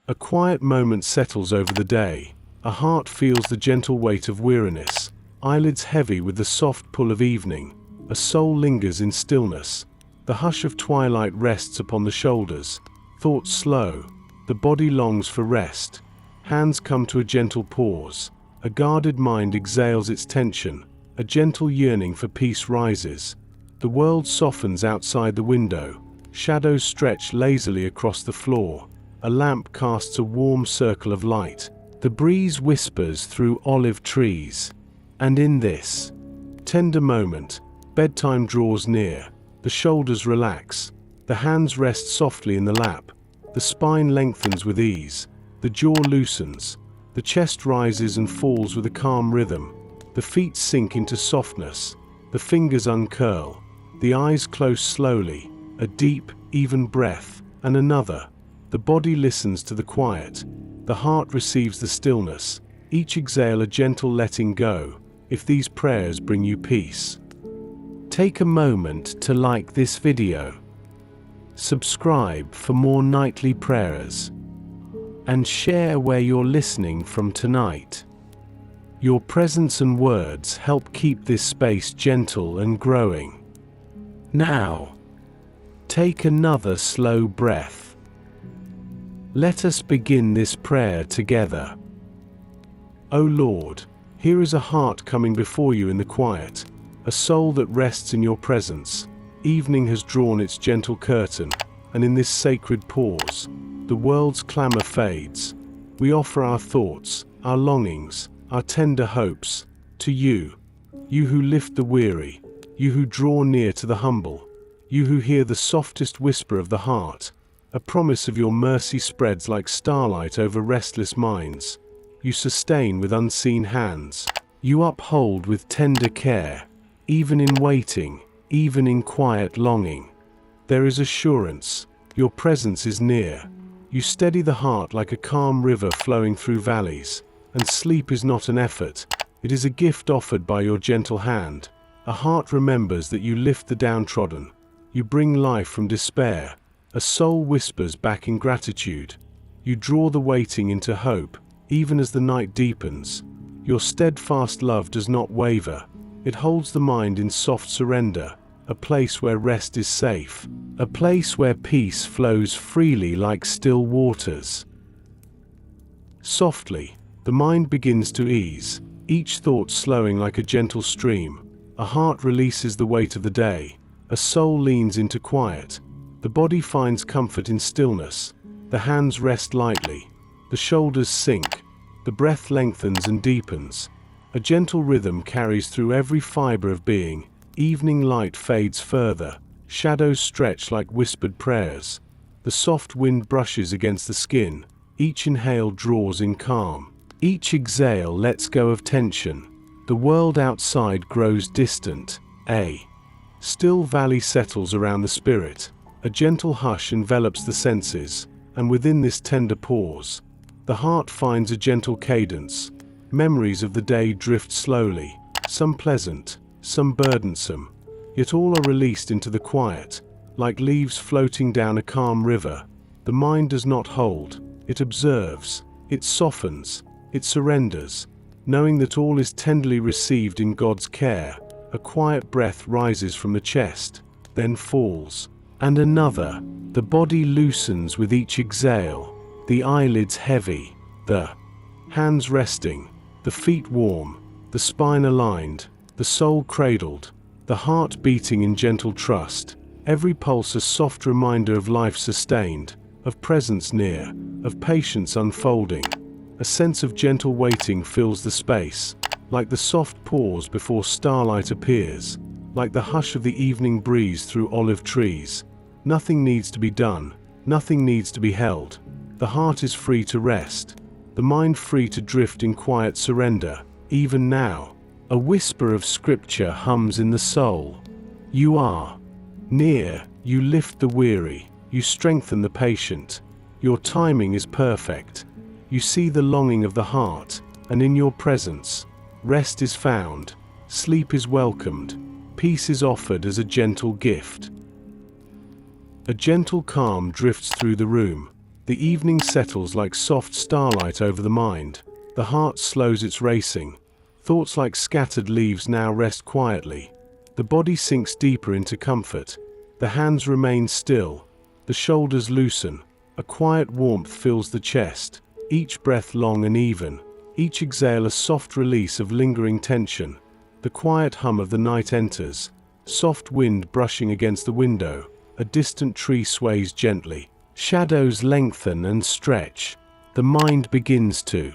A quiet moment settles over the day. A heart feels the gentle weight of weariness, eyelids heavy with the soft pull of evening. A soul lingers in stillness. The hush of twilight rests upon the shoulders. Thoughts slow. The body longs for rest. Hands come to a gentle pause. A guarded mind exhales its tension. A gentle yearning for peace rises. The world softens outside the window. Shadows stretch lazily across the floor. A lamp casts a warm circle of light. The breeze whispers through olive trees. And in this tender moment, bedtime draws near. The shoulders relax. The hands rest softly in the lap. The spine lengthens with ease. The jaw loosens. The chest rises and falls with a calm rhythm. The feet sink into softness. The fingers uncurl. The eyes close slowly. A deep, even breath, and another. The body listens to the quiet. The heart receives the stillness. Each exhale a gentle letting go, if these prayers bring you peace. Take a moment to like this video. Subscribe for more nightly prayers. And share where you're listening from tonight. Your presence and words help keep this space gentle and growing. Now, take another slow breath. Let us begin this prayer together. O Lord, here is a heart coming before you in the quiet, a soul that rests in your presence. Evening has drawn its gentle curtain, and in this sacred pause, the world's clamor fades. We offer our thoughts, our longings, our tender hopes, to you. You who lift the weary, you who draw near to the humble, you who hear the softest whisper of the heart. A promise of your mercy spreads like starlight over restless minds. You sustain with unseen hands. You uphold with tender care, even in waiting, even in quiet longing. There is assurance. Your presence is near. You steady the heart like a calm river flowing through valleys. And sleep is not an effort. It is a gift offered by your gentle hand. A heart remembers that you lift the downtrodden. You bring life from despair. A soul whispers back in gratitude. You draw the waiting into hope, even as the night deepens. Your steadfast love does not waver. It holds the mind in soft surrender, a place where rest is safe, a place where peace flows freely like still waters. Softly, the mind begins to ease, each thought slowing like a gentle stream. A heart releases the weight of the day. A soul leans into quiet. The body finds comfort in stillness. The hands rest lightly. The shoulders sink. The breath lengthens and deepens. A gentle rhythm carries through every fiber of being. Evening light fades further. Shadows stretch like whispered prayers. The soft wind brushes against the skin. Each inhale draws in calm. Each exhale lets go of tension. The world outside grows distant. A still valley settles around the spirit. A gentle hush envelops the senses, and within this tender pause, the heart finds a gentle cadence. Memories of the day drift slowly, some pleasant, some burdensome, yet all are released into the quiet, like leaves floating down a calm river. The mind does not hold, it observes, it softens, it surrenders, knowing that all is tenderly received in God's care. A quiet breath rises from the chest, then falls. And another. The body loosens with each exhale, the eyelids heavy, the hands resting, the feet warm, the spine aligned, the soul cradled, the heart beating in gentle trust, every pulse a soft reminder of life sustained, of presence near, of patience unfolding. A sense of gentle waiting fills the space, like the soft pause before starlight appears, like the hush of the evening breeze through olive trees. Nothing needs to be done, nothing needs to be held. The heart is free to rest, the mind free to drift in quiet surrender. Even now, a whisper of scripture hums in the soul. You are near, you lift the weary, you strengthen the patient. Your timing is perfect. You see the longing of the heart, and in your presence, rest is found, sleep is welcomed, peace is offered as a gentle gift. A gentle calm drifts through the room. The evening settles like soft starlight over the mind. The heart slows its racing. Thoughts like scattered leaves now rest quietly. The body sinks deeper into comfort. The hands remain still. The shoulders loosen. A quiet warmth fills the chest, each breath long and even, each exhale a soft release of lingering tension. The quiet hum of the night enters, soft wind brushing against the window, a distant tree sways gently. Shadows lengthen and stretch. The mind begins to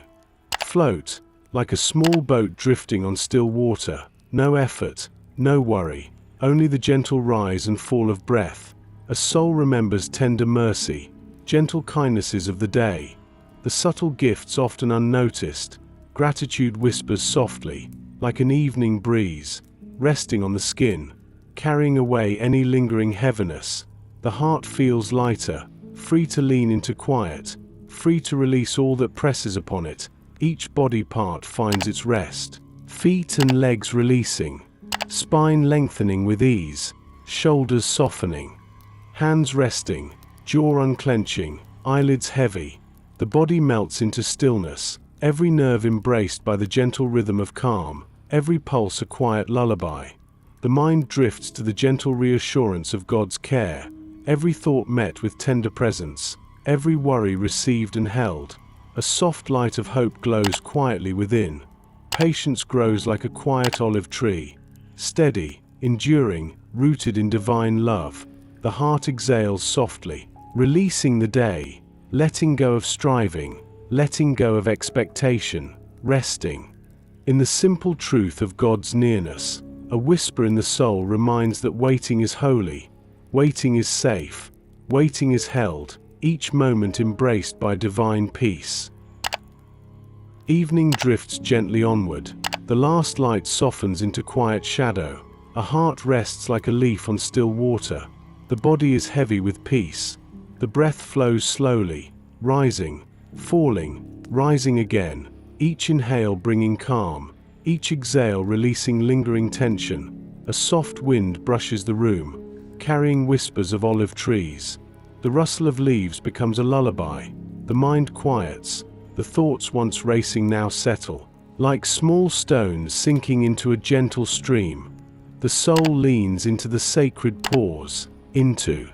float, like a small boat drifting on still water. No effort, no worry, only the gentle rise and fall of breath. A soul remembers tender mercy, gentle kindnesses of the day, the subtle gifts often unnoticed. Gratitude whispers softly, like an evening breeze, resting on the skin, carrying away any lingering heaviness. The heart feels lighter, free to lean into quiet, free to release all that presses upon it. Each body part finds its rest, feet and legs releasing, spine lengthening with ease, shoulders softening, hands resting, jaw unclenching, eyelids heavy. The body melts into stillness, every nerve embraced by the gentle rhythm of calm, every pulse a quiet lullaby. The mind drifts to the gentle reassurance of God's care, every thought met with tender presence, every worry received and held. A soft light of hope glows quietly within. Patience grows like a quiet olive tree, steady, enduring, rooted in divine love. The heart exhales softly, releasing the day, letting go of striving, letting go of expectation, resting in the simple truth of God's nearness. A whisper in the soul reminds that waiting is holy, waiting is safe, waiting is held, each moment embraced by divine peace. Evening drifts gently onward. The last light softens into quiet shadow. A heart rests like a leaf on still water. The body is heavy with peace. The breath flows slowly, rising, falling, rising again, each inhale bringing calm, each exhale releasing lingering tension. A soft wind brushes the room, carrying whispers of olive trees. The rustle of leaves becomes a lullaby. The mind quiets. The thoughts once racing now settle, like small stones sinking into a gentle stream. The soul leans into the sacred pause, into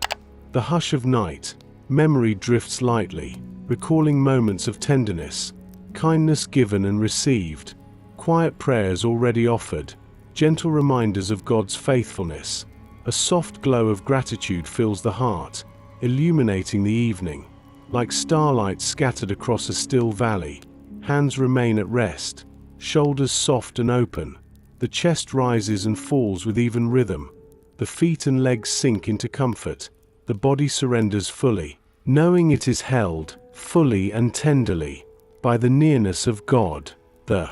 the hush of night. Memory drifts lightly, recalling moments of tenderness, kindness given and received, quiet prayers already offered, gentle reminders of God's faithfulness. A soft glow of gratitude fills the heart, illuminating the evening. Like starlight scattered across a still valley, hands remain at rest, shoulders soft and open. The chest rises and falls with even rhythm. The feet and legs sink into comfort. The body surrenders fully, knowing it is held, fully and tenderly, by the nearness of God. The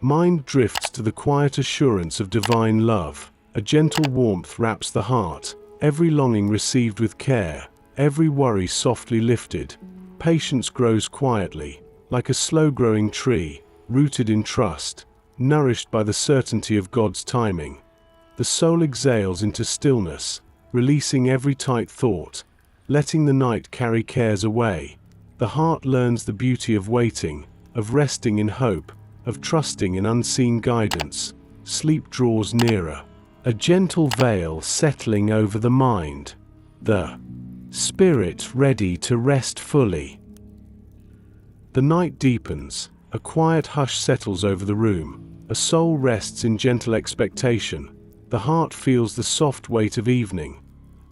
mind drifts to the quiet assurance of divine love. A gentle warmth wraps the heart, every longing received with care, every worry softly lifted. Patience grows quietly, like a slow-growing tree, rooted in trust, nourished by the certainty of God's timing. The soul exhales into stillness, releasing every tight thought, letting the night carry cares away. The heart learns the beauty of waiting, of resting in hope, of trusting in unseen guidance. Sleep draws nearer, a gentle veil settling over the mind. The spirit ready to rest fully. The night deepens, a quiet hush settles over the room. A soul rests in gentle expectation. The heart feels the soft weight of evening.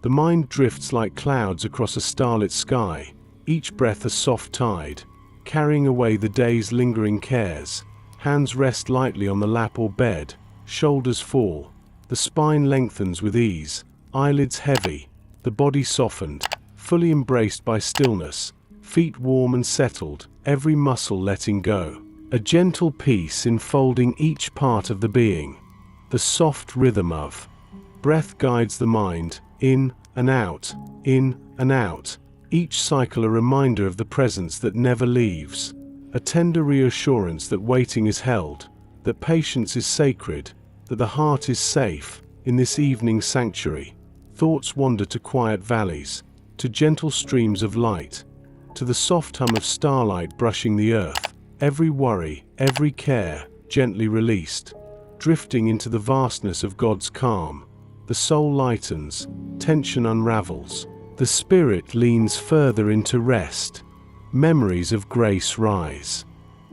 The mind drifts like clouds across a starlit sky, each breath a soft tide, carrying away the day's lingering cares. Hands rest lightly on the lap or bed, shoulders fall. The spine lengthens with ease, eyelids heavy, the body softened, fully embraced by stillness, feet warm and settled, every muscle letting go. A gentle peace enfolding each part of the being. The soft rhythm of breath guides the mind, in and out, each cycle a reminder of the presence that never leaves. A tender reassurance that waiting is held, that patience is sacred, that the heart is safe. In this evening sanctuary, thoughts wander to quiet valleys, to gentle streams of light. to the soft hum of starlight brushing the earth, every worry, every care, gently released. Drifting into the vastness of God's calm, the soul lightens, tension unravels, the spirit leans further into rest. Memories of grace rise.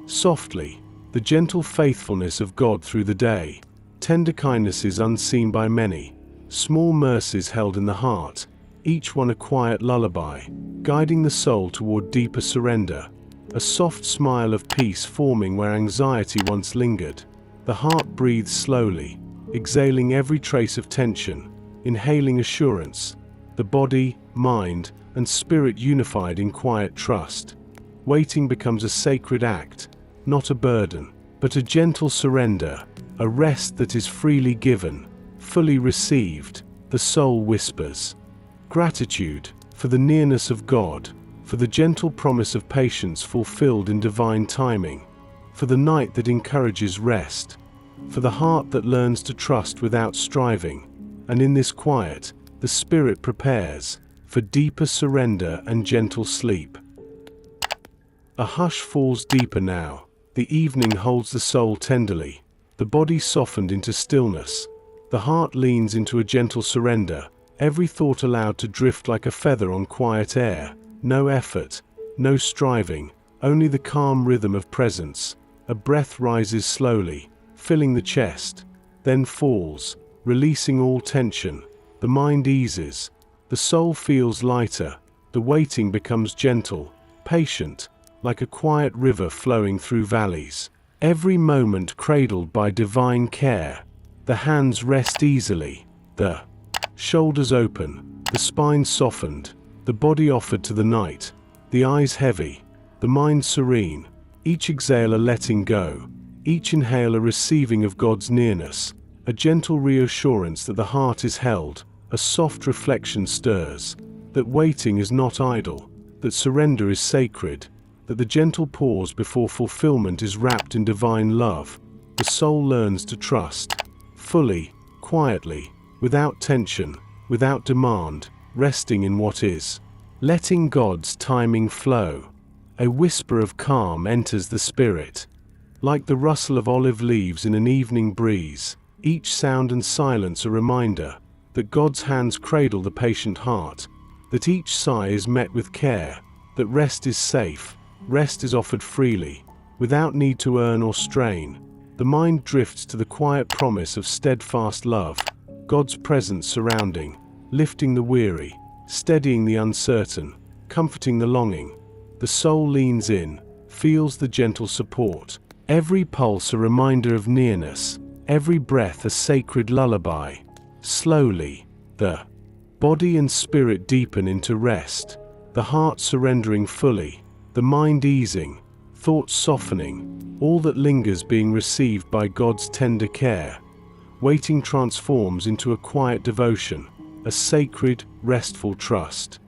Softly, the gentle faithfulness of God through the day, tender kindnesses unseen by many, small mercies held in the heart, each one a quiet lullaby, guiding the soul toward deeper surrender, a soft smile of peace forming where anxiety once lingered. The heart breathes slowly, exhaling every trace of tension, inhaling assurance, the body, mind, and spirit unified in quiet trust. Waiting becomes a sacred act, not a burden, but a gentle surrender, a rest that is freely given, fully received. The soul whispers gratitude for the nearness of God, for the gentle promise of patience fulfilled in divine timing, for the night that encourages rest, for the heart that learns to trust without striving. And in this quiet, the spirit prepares for deeper surrender and gentle sleep. A hush falls deeper now. The evening holds the soul tenderly, the body softened into stillness. The heart leans into a gentle surrender, every thought allowed to drift like a feather on quiet air. No effort, no striving, only the calm rhythm of presence. A breath rises slowly, filling the chest, then falls, releasing all tension. The mind eases, the soul feels lighter, the waiting becomes gentle, patient, like a quiet river flowing through valleys. Every moment cradled by divine care. The hands rest easily, the shoulders open, the spine softened, the body offered to the night, the eyes heavy, the mind serene, each exhale a letting go, each inhale a receiving of God's nearness, a gentle reassurance that the heart is held. A soft reflection stirs, that waiting is not idle, that surrender is sacred, that the gentle pause before fulfillment is wrapped in divine love. The soul learns to trust, fully, quietly, without tension, without demand, resting in what is, letting God's timing flow. A whisper of calm enters the spirit. Like the rustle of olive leaves in an evening breeze, each sound and silence a reminder that God's hands cradle the patient heart, that each sigh is met with care, that rest is safe, rest is offered freely, without need to earn or strain. The mind drifts to the quiet promise of steadfast love, God's presence surrounding, lifting the weary, steadying the uncertain, comforting the longing. The soul leans in, feels the gentle support, every pulse a reminder of nearness, every breath a sacred lullaby. Slowly, the body and spirit deepen into rest, the heart surrendering fully, the mind easing, thoughts softening, all that lingers being received by God's tender care. Waiting transforms into a quiet devotion, a sacred, restful trust.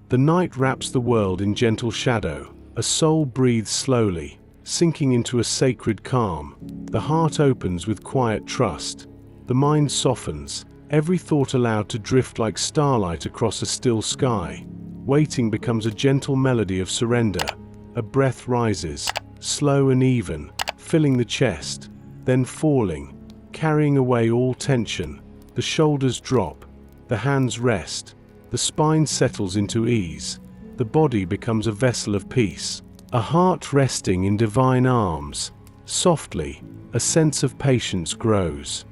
The night wraps the world in gentle shadow, a soul breathes slowly, sinking into a sacred calm. The heart opens with quiet trust. The mind softens, every thought allowed to drift like starlight across a still sky. Waiting becomes a gentle melody of surrender. A breath rises, slow and even, filling the chest, then falling, carrying away all tension. The shoulders drop, the hands rest, the spine settles into ease. The body becomes a vessel of peace, a heart resting in divine arms. Softly, a sense of patience grows.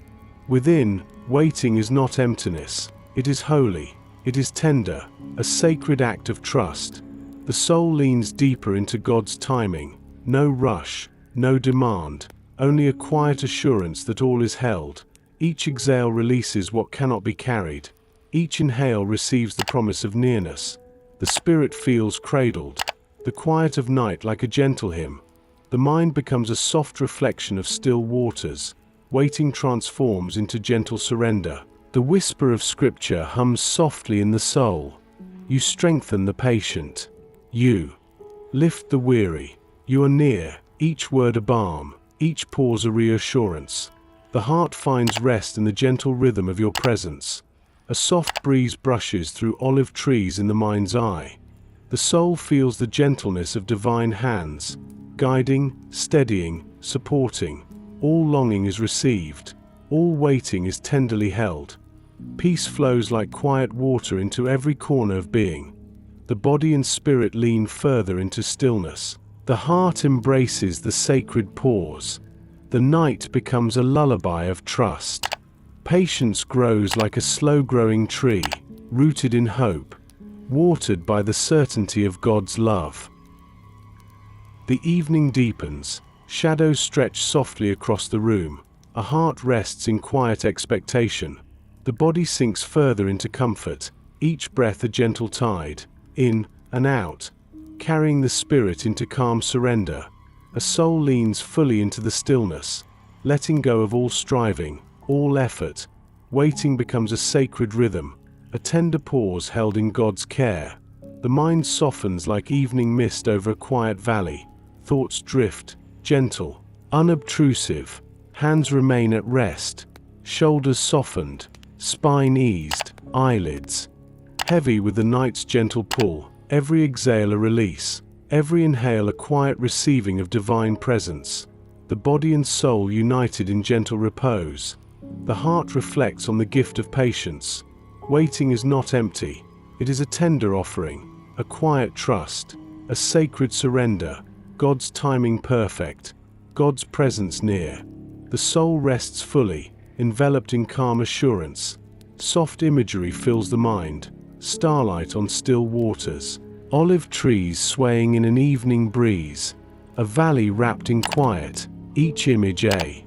Within, waiting is not emptiness, it is holy, it is tender, a sacred act of trust. The soul leans deeper into God's timing, no rush, no demand, only a quiet assurance that all is held. Each exhale releases what cannot be carried, each inhale receives the promise of nearness. The spirit feels cradled, the quiet of night like a gentle hymn. The mind becomes a soft reflection of still waters. Waiting transforms into gentle surrender. The whisper of scripture hums softly in the soul. You strengthen the patient. You lift the weary. You are near, each word a balm, each pause a reassurance. The heart finds rest in the gentle rhythm of your presence. A soft breeze brushes through olive trees in the mind's eye. The soul feels the gentleness of divine hands, guiding, steadying, supporting. All longing is received. All waiting is tenderly held. Peace flows like quiet water into every corner of being. The body and spirit lean further into stillness. The heart embraces the sacred pause. The night becomes a lullaby of trust. Patience grows like a slow-growing tree, rooted in hope, watered by the certainty of God's love. The evening deepens. Shadows stretch softly across the room. A heart rests in quiet expectation. The body sinks further into comfort, each breath a gentle tide, in and out, carrying the spirit into calm surrender. A soul leans fully into the stillness, letting go of all striving, all effort. Waiting becomes a sacred rhythm, a tender pause held in God's care. The mind softens like evening mist over a quiet valley. Thoughts drift, gentle, unobtrusive. Hands remain at rest, shoulders softened, spine eased, eyelids heavy with the night's gentle pull. Every exhale a release, every inhale a quiet receiving of divine presence. The body and soul united in gentle repose. The heart reflects on the gift of patience. Waiting is not empty. It is a tender offering, a quiet trust, a sacred surrender. God's timing perfect, God's presence near. The soul rests fully, enveloped in calm assurance. Soft imagery fills the mind, starlight on still waters, olive trees swaying in an evening breeze, a valley wrapped in quiet, each image a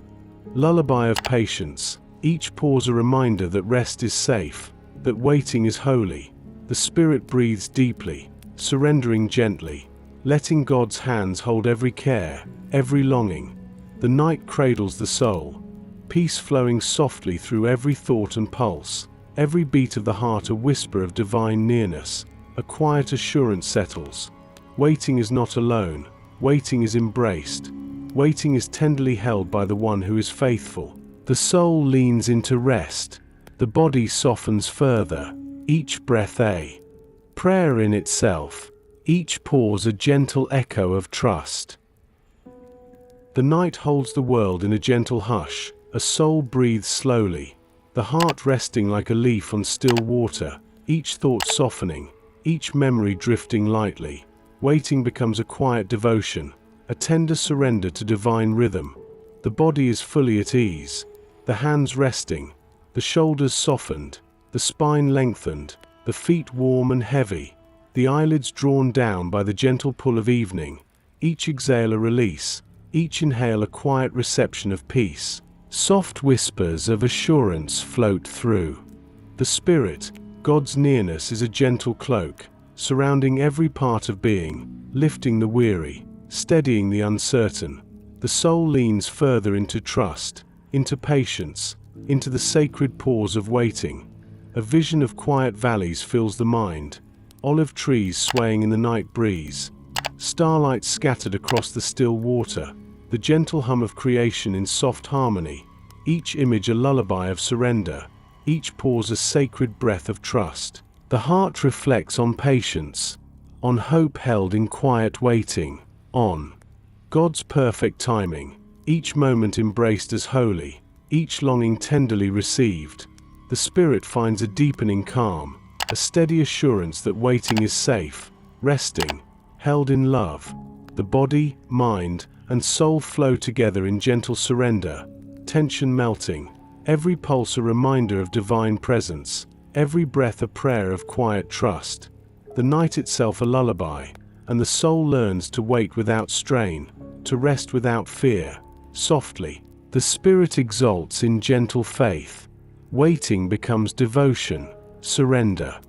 lullaby of patience, each pause a reminder that rest is safe, that waiting is holy. The spirit breathes deeply, surrendering gently, letting God's hands hold every care, every longing. The night cradles the soul, peace flowing softly through every thought and pulse, every beat of the heart a whisper of divine nearness. A quiet assurance settles. Waiting is not alone, waiting is embraced. Waiting is tenderly held by the one who is faithful. The soul leans into rest, the body softens further, each breath a prayer in itself, each pause a gentle echo of trust. The night holds the world in a gentle hush, a soul breathes slowly, the heart resting like a leaf on still water, each thought softening, each memory drifting lightly. Waiting becomes a quiet devotion, a tender surrender to divine rhythm. The body is fully at ease, the hands resting, the shoulders softened, the spine lengthened, the feet warm and heavy, the eyelids drawn down by the gentle pull of evening. Each exhale a release, each inhale a quiet reception of peace. Soft whispers of assurance float through. The spirit, God's nearness, is a gentle cloak, surrounding every part of being, lifting the weary, steadying the uncertain. The soul leans further into trust, into patience, into the sacred pause of waiting. A vision of quiet valleys fills the mind, olive trees swaying in the night breeze, starlight scattered across the still water, the gentle hum of creation in soft harmony, each image a lullaby of surrender, each pause a sacred breath of trust. The heart reflects on patience, on hope held in quiet waiting, on God's perfect timing, each moment embraced as holy, each longing tenderly received. The spirit finds a deepening calm, a steady assurance that waiting is safe, resting, held in love. The body, mind, and soul flow together in gentle surrender, tension melting, every pulse a reminder of divine presence, every breath a prayer of quiet trust. The night itself a lullaby, and the soul learns to wait without strain, to rest without fear. Softly, the spirit exalts in gentle faith. Waiting becomes devotion, surrender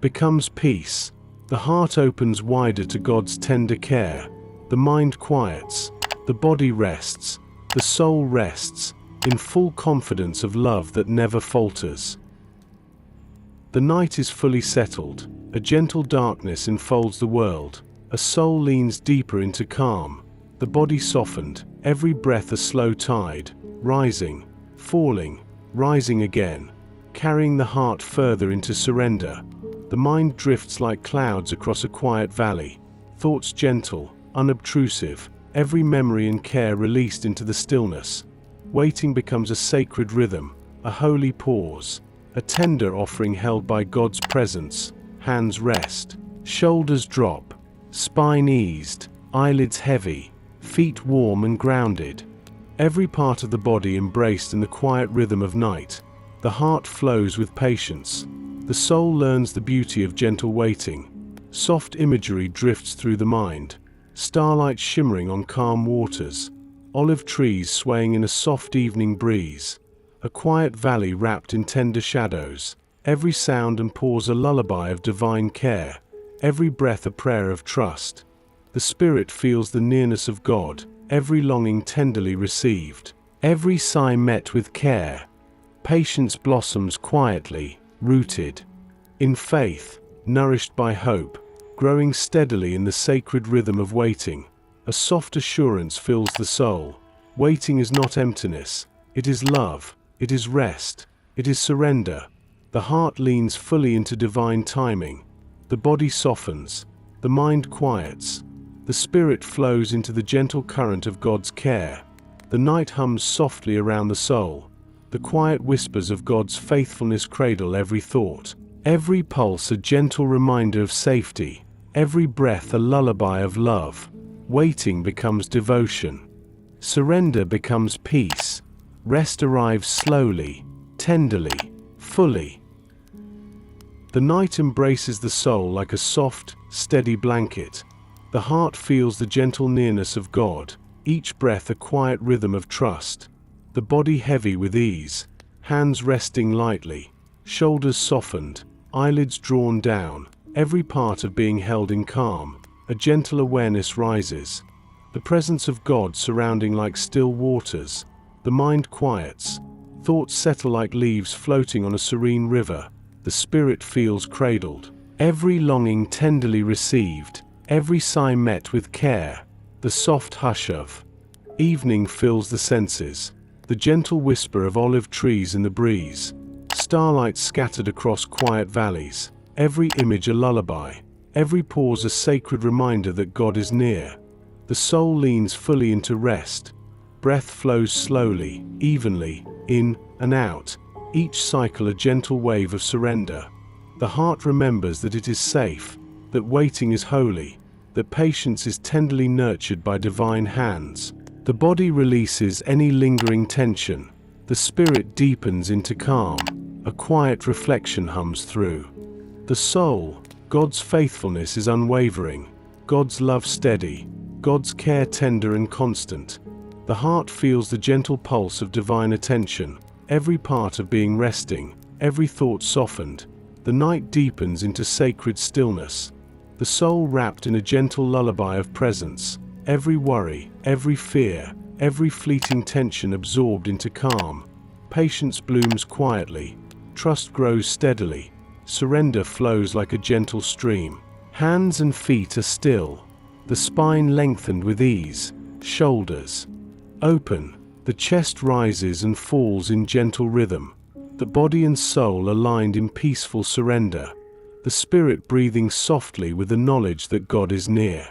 becomes peace. The heart opens wider to God's tender care. The mind quiets, the body rests, the soul rests, in full confidence of love that never falters. The night is fully settled, a gentle darkness enfolds the world, a soul leans deeper into calm, the body softened, every breath a slow tide, rising, falling, rising again, carrying the heart further into surrender. The mind drifts like clouds across a quiet valley, thoughts gentle, unobtrusive, every memory and care released into the stillness. Waiting becomes a sacred rhythm, a holy pause, a tender offering held by God's presence. Hands rest, shoulders drop, spine eased, eyelids heavy, feet warm and grounded. Every part of the body embraced in the quiet rhythm of night. The heart flows with patience. The soul learns the beauty of gentle waiting. Soft imagery drifts through the mind. Starlight shimmering on calm waters. Olive trees swaying in a soft evening breeze. A quiet valley wrapped in tender shadows. Every sound and pause a lullaby of divine care. Every breath a prayer of trust. The spirit feels the nearness of God, every longing tenderly received. Every sigh met with care. Patience blossoms quietly, rooted in faith, nourished by hope, growing steadily in the sacred rhythm of waiting. A soft assurance fills the soul. Waiting is not emptiness. It is love. It is rest. It is surrender. The heart leans fully into divine timing. The body softens. The mind quiets. The spirit flows into the gentle current of God's care. The night hums softly around the soul. The quiet whispers of God's faithfulness cradle every thought. Every pulse a gentle reminder of safety. Every breath a lullaby of love. Waiting becomes devotion. Surrender becomes peace. Rest arrives slowly, tenderly, fully. The night embraces the soul like a soft, steady blanket. The heart feels the gentle nearness of God, each breath a quiet rhythm of trust. The body heavy with ease, hands resting lightly, shoulders softened, eyelids drawn down, every part of being held in calm. A gentle awareness rises. The presence of God surrounding like still waters. The mind quiets. Thoughts settle like leaves floating on a serene river. The spirit feels cradled. Every longing tenderly received. Every sigh met with care. The soft hush of evening fills the senses. The gentle whisper of olive trees in the breeze. Starlight scattered across quiet valleys. Every image a lullaby. Every pause a sacred reminder that God is near. The soul leans fully into rest. Breath flows slowly, evenly, in and out. Each cycle a gentle wave of surrender. The heart remembers that it is safe, that waiting is holy, that patience is tenderly nurtured by divine hands. The body releases any lingering tension. The spirit deepens into calm. A quiet reflection hums through the soul. God's faithfulness is unwavering. God's love steady. God's care tender and constant. The heart feels the gentle pulse of divine attention. Every part of being resting. Every thought softened. The night deepens into sacred stillness. The soul wrapped in a gentle lullaby of presence. Every worry, every fear, every fleeting tension absorbed into calm. Patience blooms quietly. Trust grows steadily. Surrender flows like a gentle stream. Hands and feet are still. The spine lengthened with ease. Shoulders open. The chest rises and falls in gentle rhythm. The body and soul aligned in peaceful surrender. The spirit breathing softly with the knowledge that God is near.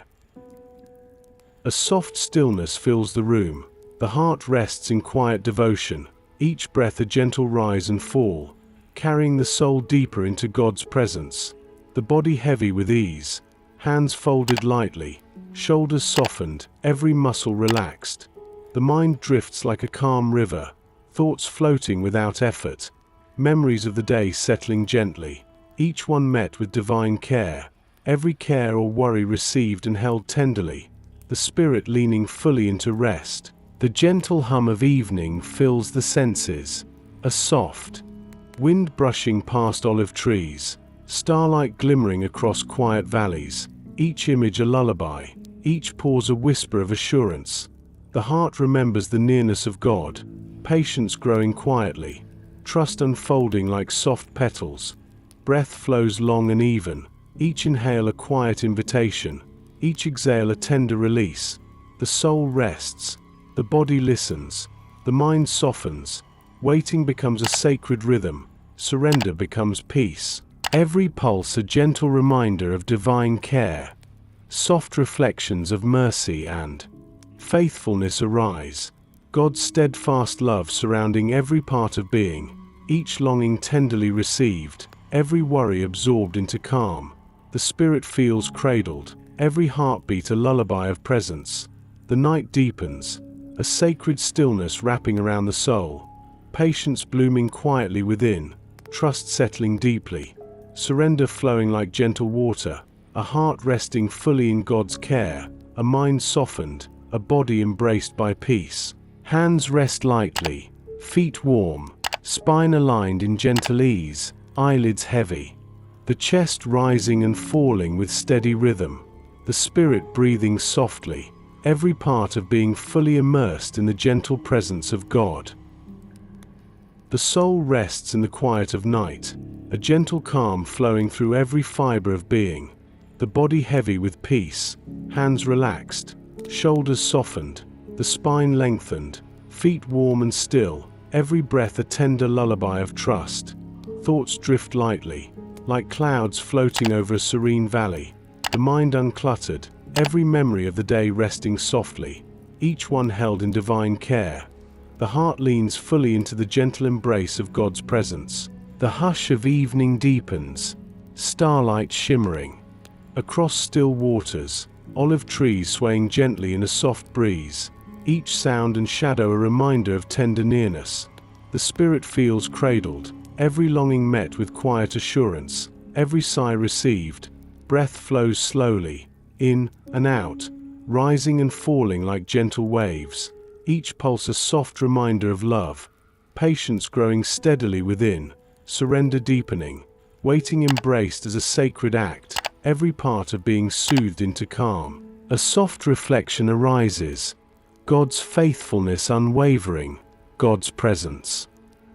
A soft stillness fills the room. The heart rests in quiet devotion. Each breath a gentle rise and fall, carrying the soul deeper into God's presence. The body heavy with ease. Hands folded lightly. Shoulders softened. Every muscle relaxed. The mind drifts like a calm river. Thoughts floating without effort. Memories of the day settling gently. Each one met with divine care. Every care or worry received and held tenderly. The spirit leaning fully into rest. The gentle hum of evening fills the senses. A soft wind brushing past olive trees. Starlight glimmering across quiet valleys. Each image a lullaby. Each pause a whisper of assurance. The heart remembers the nearness of God. Patience growing quietly. Trust unfolding like soft petals. Breath flows long and even. Each inhale a quiet invitation. Each exhale a tender release. The soul rests. The body listens. The mind softens. Waiting becomes a sacred rhythm. Surrender becomes peace. Every pulse a gentle reminder of divine care. Soft reflections of mercy and faithfulness arise. God's steadfast love surrounding every part of being, each longing tenderly received, every worry absorbed into calm. The spirit feels cradled, every heartbeat a lullaby of presence. The night deepens, a sacred stillness wrapping around the soul, patience blooming quietly within, trust settling deeply, surrender flowing like gentle water, a heart resting fully in God's care, a mind softened, a body embraced by peace. Hands rest lightly, feet warm, spine aligned in gentle ease, eyelids heavy. The chest rising and falling with steady rhythm, the spirit breathing softly, every part of being fully immersed in the gentle presence of God. The soul rests in the quiet of night, a gentle calm flowing through every fiber of being, the body heavy with peace, hands relaxed, shoulders softened, the spine lengthened, feet warm and still, every breath a tender lullaby of trust. Thoughts drift lightly, like clouds floating over a serene valley, the mind uncluttered, every memory of the day resting softly, each one held in divine care. The heart leans fully into the gentle embrace of God's presence. The hush of evening deepens, starlight shimmering. Across still waters, olive trees swaying gently in a soft breeze, each sound and shadow a reminder of tender nearness. The spirit feels cradled, every longing met with quiet assurance, every sigh received. Breath flows slowly, in and out, rising and falling like gentle waves, each pulse a soft reminder of love, patience growing steadily within, surrender deepening, waiting embraced as a sacred act, every part of being soothed into calm. A soft reflection arises, God's faithfulness unwavering, God's presence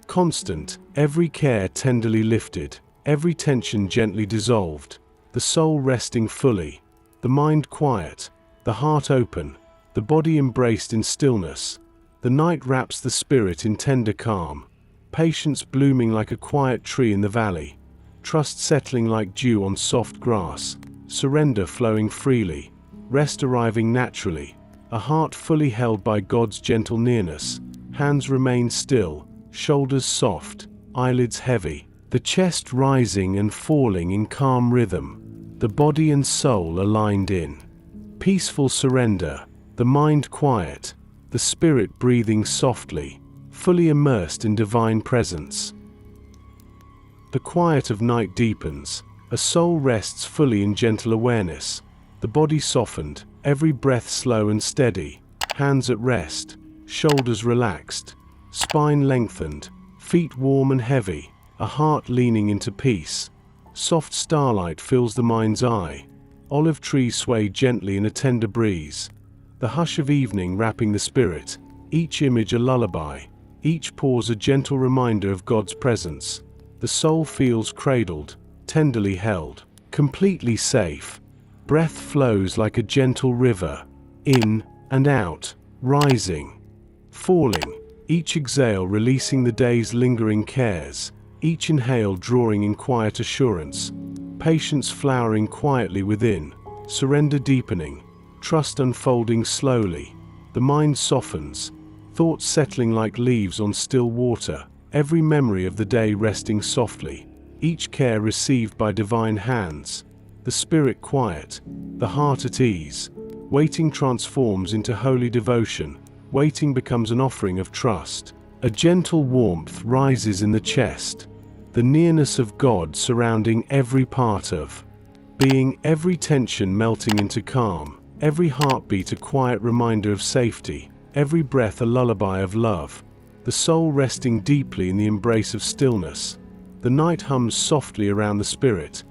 constant, every care tenderly lifted, every tension gently dissolved, the soul resting fully, the mind quiet, the heart open, the body embraced in stillness. The night wraps the spirit in tender calm, patience blooming like a quiet tree in the valley, trust settling like dew on soft grass, surrender flowing freely, rest arriving naturally, a heart fully held by God's gentle nearness, hands remain still, shoulders soft, eyelids heavy, the chest rising and falling in calm rhythm, the body and soul aligned in peaceful surrender, the mind quiet, the spirit breathing softly, fully immersed in divine presence. The quiet of night deepens, a soul rests fully in gentle awareness, the body softened, every breath slow and steady, hands at rest, shoulders relaxed, spine lengthened, feet warm and heavy, a heart leaning into peace. Soft starlight fills the mind's eye, olive trees sway gently in a tender breeze, the hush of evening wrapping the spirit, each image a lullaby, each pause a gentle reminder of God's presence. The soul feels cradled, tenderly held, completely safe. Breath flows like a gentle river, in and out, rising, falling, each exhale releasing the day's lingering cares, each inhale drawing in quiet assurance, patience flowering quietly within, surrender deepening, trust unfolding slowly. The mind softens, thoughts settling like leaves on still water, every memory of the day resting softly, each care received by divine hands, the spirit quiet, the heart at ease. Waiting transforms into holy devotion, waiting becomes an offering of trust. A gentle warmth rises in the chest, the nearness of God surrounding every part of being, every tension melting into calm, every heartbeat a quiet reminder of safety, every breath a lullaby of love, the soul resting deeply in the embrace of stillness. The night hums softly around the spirit,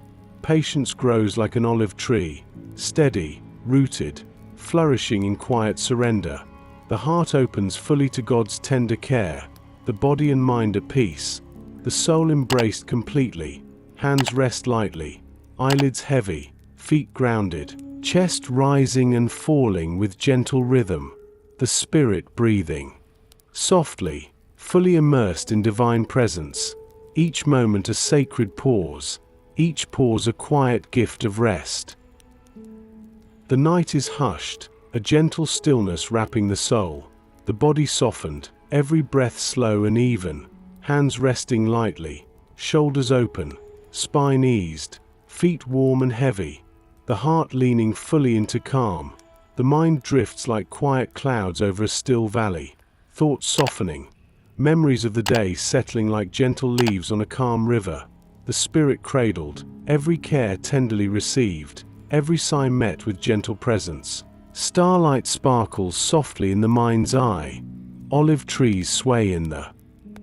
patience grows like an olive tree, steady, rooted, flourishing in quiet surrender. The heart opens fully to God's tender care, the body and mind at peace, the soul embraced completely, hands rest lightly, eyelids heavy, feet grounded, chest rising and falling with gentle rhythm, the spirit breathing softly, fully immersed in divine presence, each moment a sacred pause, each pause a quiet gift of rest. The night is hushed, a gentle stillness wrapping the soul, the body softened, every breath slow and even, hands resting lightly, shoulders open, spine eased, feet warm and heavy, the heart leaning fully into calm. The mind drifts like quiet clouds over a still valley, thoughts softening, memories of the day settling like gentle leaves on a calm river, the spirit cradled, every care tenderly received, every sigh met with gentle presence. Starlight sparkles softly in the mind's eye, olive trees sway in the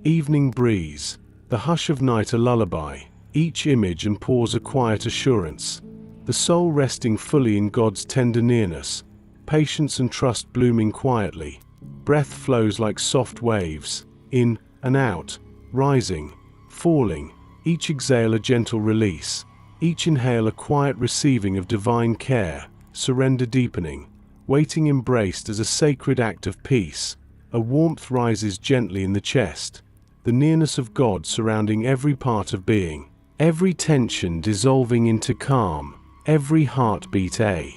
evening breeze, the hush of night a lullaby, each image and pause a quiet assurance, the soul resting fully in God's tender nearness, patience and trust blooming quietly, breath flows like soft waves, in and out, rising, falling, each exhale a gentle release, each inhale a quiet receiving of divine care, surrender deepening, waiting embraced as a sacred act of peace, a warmth rises gently in the chest, the nearness of God surrounding every part of being, every tension dissolving into calm, every heartbeat a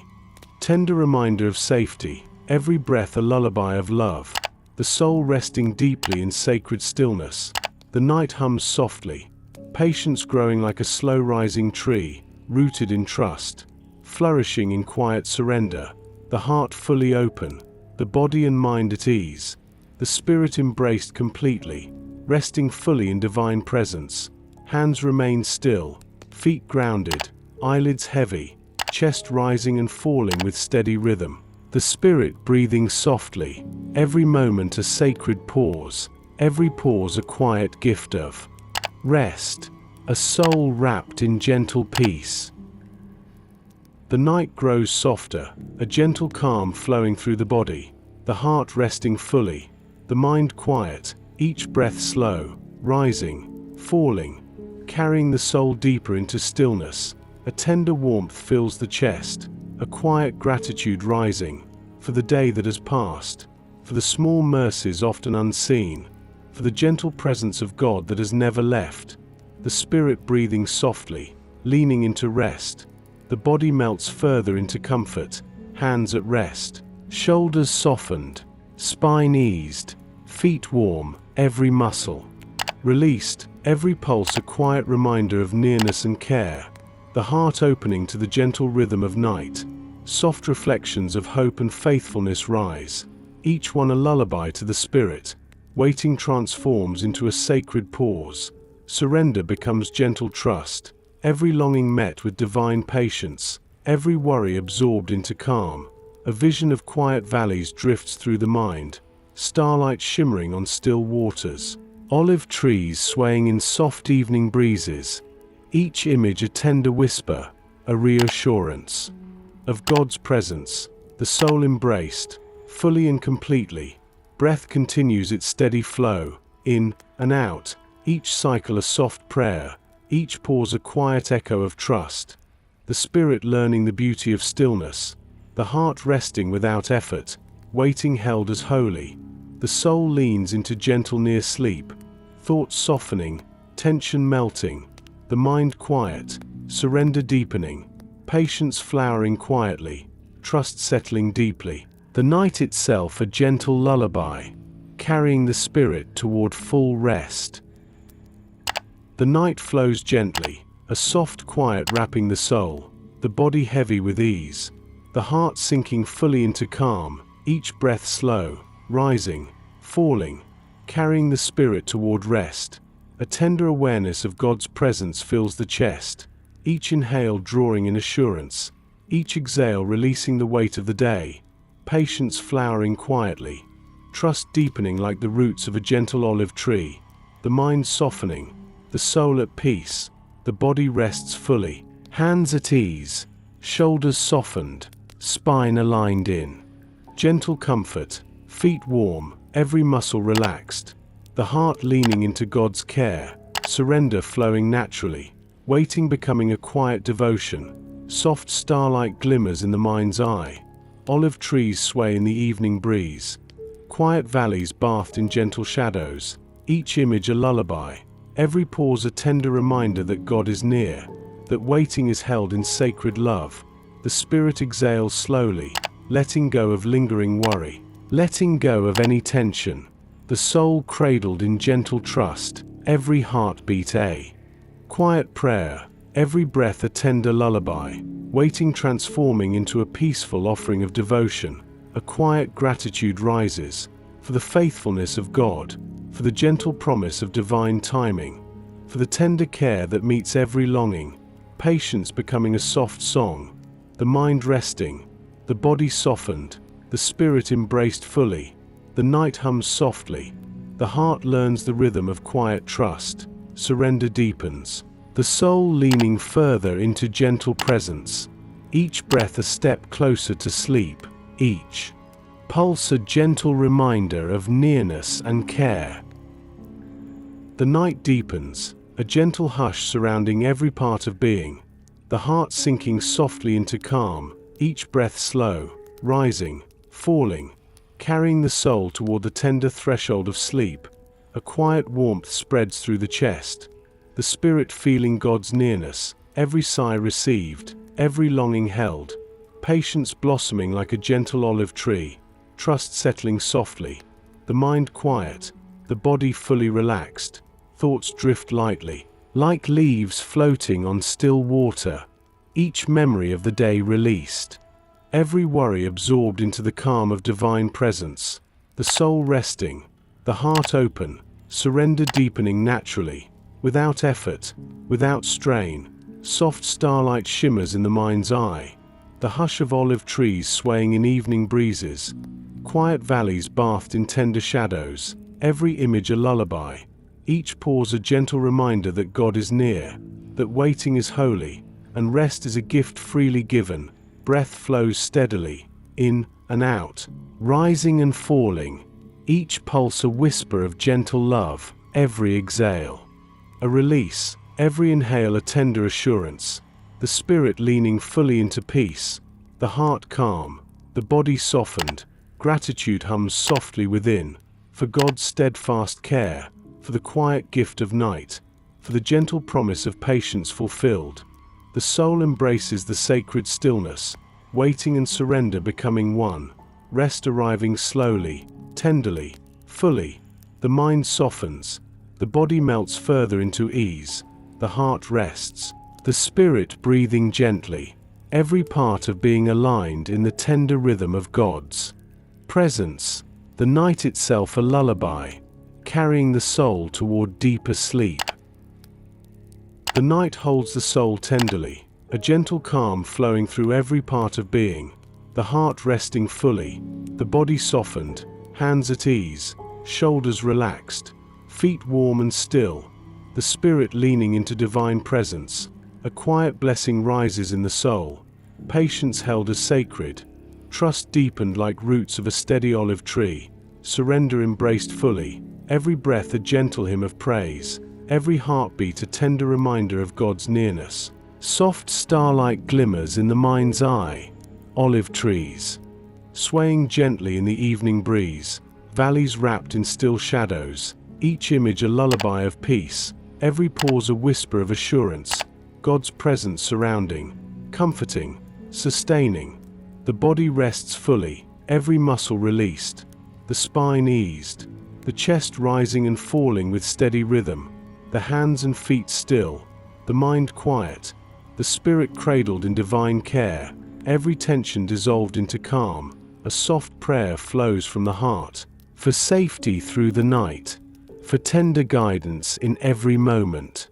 tender reminder of safety, every breath a lullaby of love, the soul resting deeply in sacred stillness, the night hums softly, patience growing like a slow-rising tree, rooted in trust, flourishing in quiet surrender, the heart fully open, the body and mind at ease, the spirit embraced completely, resting fully in divine presence, hands remain still, feet grounded, eyelids heavy, chest rising and falling with steady rhythm, the spirit breathing softly, every moment a sacred pause, every pause a quiet gift of rest, a soul wrapped in gentle peace. The night grows softer, a gentle calm flowing through the body, the heart resting fully, the mind quiet, each breath slow, rising, falling, carrying the soul deeper into stillness. A tender warmth fills the chest, a quiet gratitude rising, for the day that has passed, for the small mercies often unseen, for the gentle presence of God that has never left, the spirit breathing softly, leaning into rest, the body melts further into comfort, hands at rest, shoulders softened, spine eased, feet warm, every muscle released, every pulse a quiet reminder of nearness and care, the heart opening to the gentle rhythm of night, soft reflections of hope and faithfulness rise, each one a lullaby to the spirit, waiting transforms into a sacred pause, surrender becomes gentle trust, every longing met with divine patience, every worry absorbed into calm, a vision of quiet valleys drifts through the mind, starlight shimmering on still waters, olive trees swaying in soft evening breezes, each image a tender whisper, a reassurance of God's presence, the soul embraced, fully and completely, breath continues its steady flow, in and out, each cycle a soft prayer, each pause a quiet echo of trust, the spirit learning the beauty of stillness, the heart resting without effort, waiting held as holy, the soul leans into gentle near sleep, thoughts softening, tension melting, the mind quiet, surrender deepening, patience flowering quietly, trust settling deeply, the night itself a gentle lullaby, carrying the spirit toward full rest. The night flows gently, a soft quiet wrapping the soul, the body heavy with ease, the heart sinking fully into calm, each breath slow, rising, falling, carrying the spirit toward rest. A tender awareness of God's presence fills the chest, each inhale drawing in assurance, each exhale releasing the weight of the day, patience flowering quietly, trust deepening like the roots of a gentle olive tree, the mind softening, the soul at peace, the body rests fully, hands at ease, shoulders softened, spine aligned in gentle comfort, feet warm, every muscle relaxed, the heart leaning into God's care, surrender flowing naturally, waiting becoming a quiet devotion, soft starlight glimmers in the mind's eye, olive trees sway in the evening breeze, quiet valleys bathed in gentle shadows, each image a lullaby, every pause a tender reminder that God is near, that waiting is held in sacred love. The spirit exhales slowly, letting go of lingering worry, letting go of any tension. The soul cradled in gentle trust, every heartbeat a quiet prayer, every breath a tender lullaby, waiting transforming into a peaceful offering of devotion. A quiet gratitude rises, for the faithfulness of God, for the gentle promise of divine timing, for the tender care that meets every longing. Patience becoming a soft song, the mind resting, the body softened, the spirit embraced fully. The night hums softly, the heart learns the rhythm of quiet trust. Surrender deepens, the soul leaning further into gentle presence. Each breath a step closer to sleep, each pulse a gentle reminder of nearness and care. The night deepens, a gentle hush surrounding every part of being, the heart sinking softly into calm, each breath slow, rising, falling, carrying the soul toward the tender threshold of sleep. A quiet warmth spreads through the chest, the spirit feeling God's nearness, every sigh received, every longing held, patience blossoming like a gentle olive tree, trust settling softly, the mind quiet, the body fully relaxed, thoughts drift lightly, like leaves floating on still water, each memory of the day released, every worry absorbed into the calm of divine presence, the soul resting, the heart open, surrender deepening naturally, without effort, without strain. Soft starlight shimmers in the mind's eye, the hush of olive trees swaying in evening breezes, quiet valleys bathed in tender shadows, every image a lullaby, each pause a gentle reminder that God is near, that waiting is holy, and rest is a gift freely given. Breath flows steadily, in and out, rising and falling, each pulse a whisper of gentle love, every exhale a release, every inhale a tender assurance, the spirit leaning fully into peace, the heart calm, the body softened. Gratitude hums softly within, for God's steadfast care, for the quiet gift of night, for the gentle promise of patience fulfilled. The soul embraces the sacred stillness, waiting and surrender becoming one, rest arriving slowly, tenderly, fully. The mind softens, the body melts further into ease, the heart rests, the spirit breathing gently, every part of being aligned in the tender rhythm of God's presence. The night itself a lullaby, carrying the soul toward deeper sleep. The night holds the soul tenderly, a gentle calm flowing through every part of being, the heart resting fully, the body softened, hands at ease, shoulders relaxed, feet warm and still, the spirit leaning into divine presence. A quiet blessing rises in the soul, patience held as sacred, trust deepened like roots of a steady olive tree, surrender embraced fully, every breath a gentle hymn of praise, every heartbeat a tender reminder of God's nearness. Soft starlight glimmers in the mind's eye, olive trees swaying gently in the evening breeze, valleys wrapped in still shadows, each image a lullaby of peace, every pause a whisper of assurance, God's presence surrounding, comforting, sustaining. The body rests fully, every muscle released, the spine eased, the chest rising and falling with steady rhythm, the hands and feet still, the mind quiet, the spirit cradled in divine care, every tension dissolved into calm. A soft prayer flows from the heart, for safety through the night, for tender guidance in every moment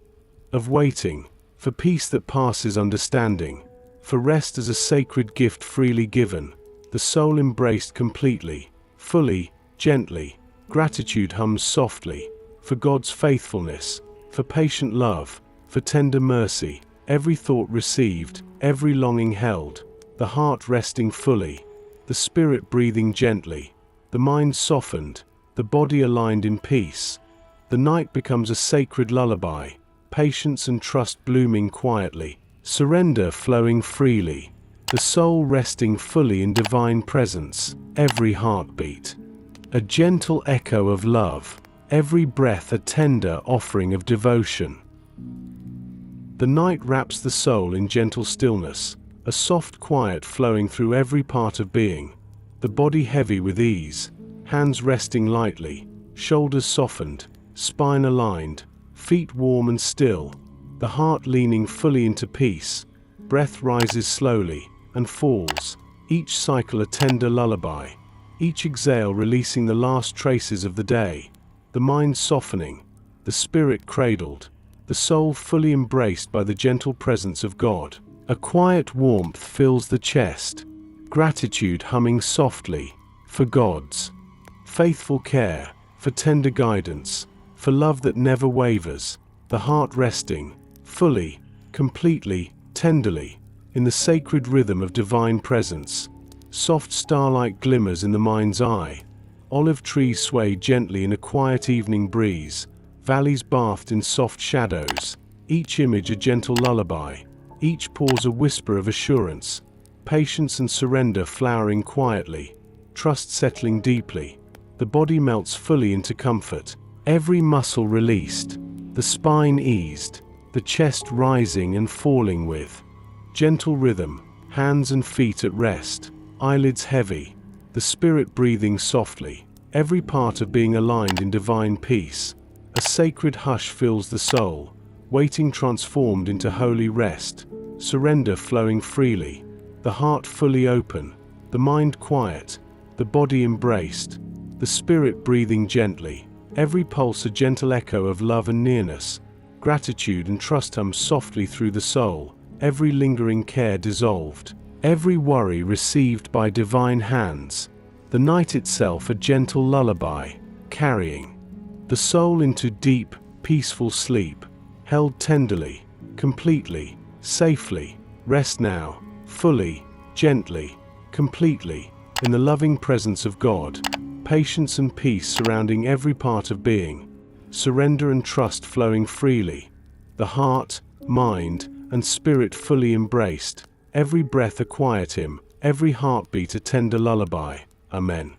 of waiting, for peace that passes understanding, for rest as a sacred gift freely given, the soul embraced completely, fully, gently. Gratitude hums softly, for God's faithfulness, for patient love, for tender mercy, every thought received, every longing held, the heart resting fully, the spirit breathing gently, the mind softened, the body aligned in peace. The night becomes a sacred lullaby, patience and trust blooming quietly, surrender flowing freely, the soul resting fully in divine presence, every heartbeat a gentle echo of love, every breath a tender offering of devotion. The night wraps the soul in gentle stillness, a soft quiet flowing through every part of being, the body heavy with ease, hands resting lightly, shoulders softened, spine aligned, feet warm and still, the heart leaning fully into peace. Breath rises slowly and falls, each cycle a tender lullaby, each exhale releasing the last traces of the day, the mind softening, the spirit cradled, the soul fully embraced by the gentle presence of God. A quiet warmth fills the chest, gratitude humming softly, for God's faithful care, for tender guidance, for love that never wavers, the heart resting, fully, completely, tenderly, in the sacred rhythm of divine presence. Soft starlight glimmers in the mind's eye, olive trees sway gently in a quiet evening breeze, valleys bathed in soft shadows, each image a gentle lullaby, each pause a whisper of assurance, patience and surrender flowering quietly, trust settling deeply. The body melts fully into comfort, every muscle released, the spine eased, the chest rising and falling with gentle rhythm, hands and feet at rest, eyelids heavy, the spirit breathing softly, every part of being aligned in divine peace. A sacred hush fills the soul, waiting transformed into holy rest, surrender flowing freely, the heart fully open, the mind quiet, the body embraced, the spirit breathing gently, every pulse a gentle echo of love and nearness, gratitude and trust hum softly through the soul, every lingering care dissolved, every worry received by divine hands, the night itself a gentle lullaby, carrying the soul into deep, peaceful sleep, held tenderly, completely, safely. Rest now, fully, gently, completely, in the loving presence of God, patience and peace surrounding every part of being, surrender and trust flowing freely, the heart, mind, and spirit fully embraced, every breath a quiet hymn, every heartbeat a tender lullaby. Amen.